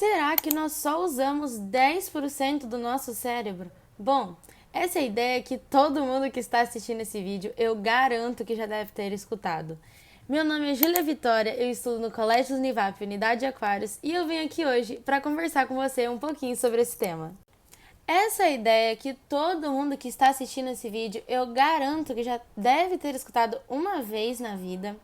Será que nós só usamos 10% do nosso cérebro? Bom, essa é a ideia que todo mundo que está assistindo esse vídeo, eu garanto que já deve ter escutado. Meu nome é Júlia Vitória, eu estudo no Colégio Univap, Unidade de Aquários, e eu venho aqui hoje para conversar com você um pouquinho sobre esse tema. Essa ideia que todo mundo que está assistindo esse vídeo, eu garanto que já deve ter escutado uma vez na vida,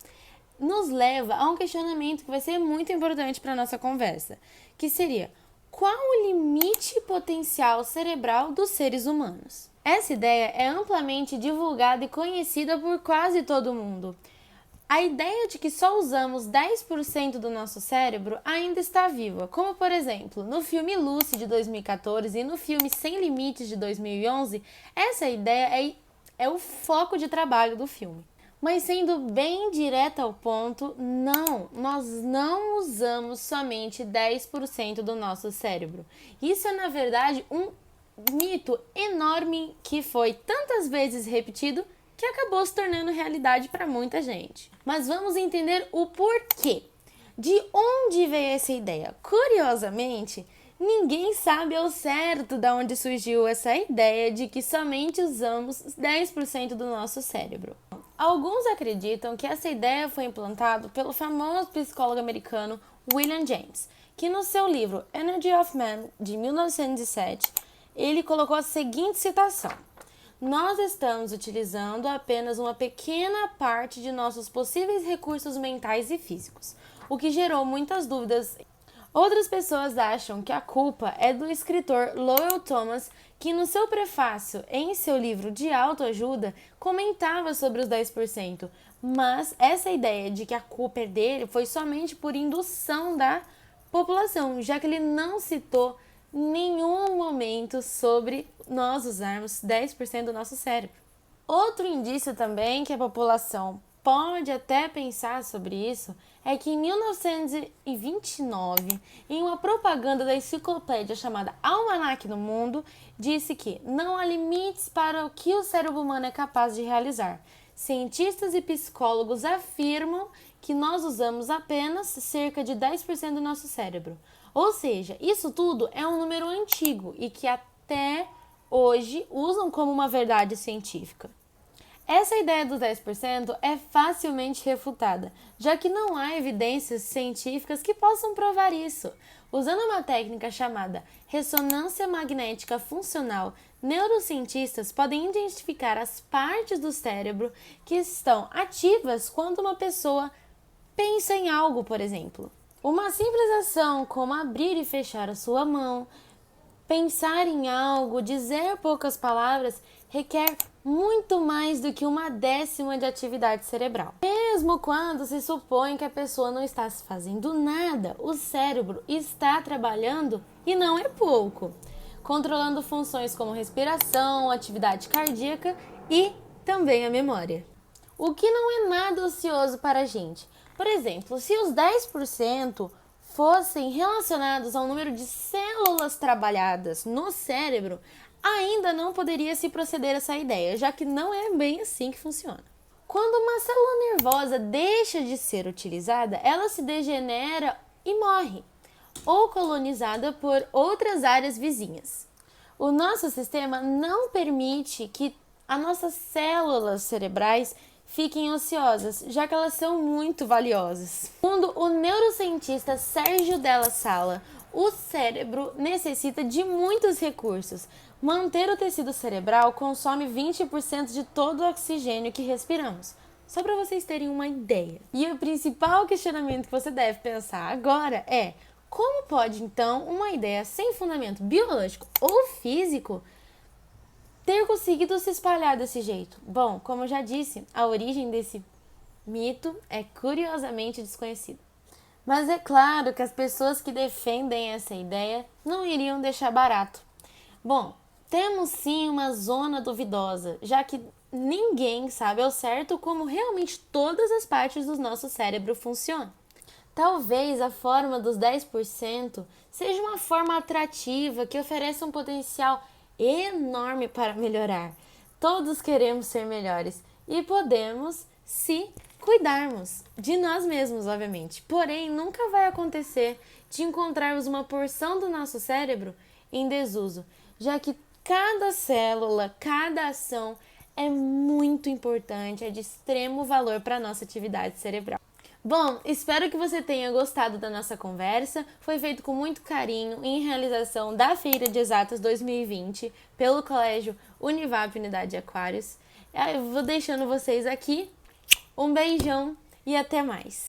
nos leva a um questionamento que vai ser muito importante para a nossa conversa, que seria: qual o limite potencial cerebral dos seres humanos? Essa ideia é amplamente divulgada e conhecida por quase todo mundo. A ideia de que só usamos 10% do nosso cérebro ainda está viva, como por exemplo, no filme Lucy de 2014 e no filme Sem Limites de 2011, essa ideia é o foco de trabalho do filme. Mas sendo bem direta ao ponto, não, nós não usamos somente 10% do nosso cérebro. Isso é, na verdade, um mito enorme que foi tantas vezes repetido que acabou se tornando realidade para muita gente. Mas vamos entender o porquê. De onde veio essa ideia? Curiosamente, ninguém sabe ao certo de onde surgiu essa ideia de que somente usamos 10% do nosso cérebro. Alguns acreditam que essa ideia foi implantada pelo famoso psicólogo americano William James, que no seu livro Energy of Man, de 1907, ele colocou a seguinte citação: "Nós estamos utilizando apenas uma pequena parte de nossos possíveis recursos mentais e físicos", o que gerou muitas dúvidas. Outras pessoas acham que a culpa é do escritor Lowell Thomas, que no seu prefácio em seu livro de autoajuda comentava sobre os 10%, mas essa ideia de que a culpa é dele foi somente por indução da população, já que ele não citou nenhum momento sobre nós usarmos 10% do nosso cérebro. Outro indício também que a população pode até pensar sobre isso é que em 1929, em uma propaganda da enciclopédia chamada Almanac do Mundo, disse que não há limites para o que o cérebro humano é capaz de realizar. Cientistas e psicólogos afirmam que nós usamos apenas cerca de 10% do nosso cérebro. Ou seja, isso tudo é um número antigo e que até hoje usam como uma verdade científica. Essa ideia dos 10% é facilmente refutada, já que não há evidências científicas que possam provar isso. Usando uma técnica chamada ressonância magnética funcional, neurocientistas podem identificar as partes do cérebro que estão ativas quando uma pessoa pensa em algo, por exemplo. Uma simples ação como abrir e fechar a sua mão, pensar em algo, dizer poucas palavras, requer muito mais do que 1/10 de atividade cerebral. Mesmo quando se supõe que a pessoa não está fazendo nada, o cérebro está trabalhando e não é pouco, controlando funções como respiração, atividade cardíaca e também a memória. O que não é nada ocioso para a gente. Por exemplo, se os 10% fossem relacionados ao número de células trabalhadas no cérebro, ainda não poderia se proceder a essa ideia, já que não é bem assim que funciona. Quando uma célula nervosa deixa de ser utilizada, ela se degenera e morre, ou colonizada por outras áreas vizinhas. O nosso sistema não permite que as nossas células cerebrais fiquem ociosas, já que elas são muito valiosas. Segundo o neurocientista Sérgio Della Sala, o cérebro necessita de muitos recursos. Manter o tecido cerebral consome 20% de todo o oxigênio que respiramos. Só para vocês terem uma ideia. E o principal questionamento que você deve pensar agora é: como pode então uma ideia sem fundamento biológico ou físico ter conseguido se espalhar desse jeito? Bom, como eu já disse, a origem desse mito é curiosamente desconhecida. Mas é claro que as pessoas que defendem essa ideia não iriam deixar barato. Bom, temos sim uma zona duvidosa, já que ninguém sabe ao certo como realmente todas as partes do nosso cérebro funcionam. Talvez a forma dos 10% seja uma forma atrativa que oferece um potencial enorme para melhorar. Todos queremos ser melhores e podemos, se cuidarmos de nós mesmos, obviamente. Porém, nunca vai acontecer de encontrarmos uma porção do nosso cérebro em desuso, já que cada célula, cada ação é muito importante, é de extremo valor para a nossa atividade cerebral. Bom, espero que você tenha gostado da nossa conversa. Foi feito com muito carinho em realização da Feira de Exatas 2020 pelo Colégio Univap Unidade Aquários. Eu vou deixando vocês aqui. Um beijão e até mais!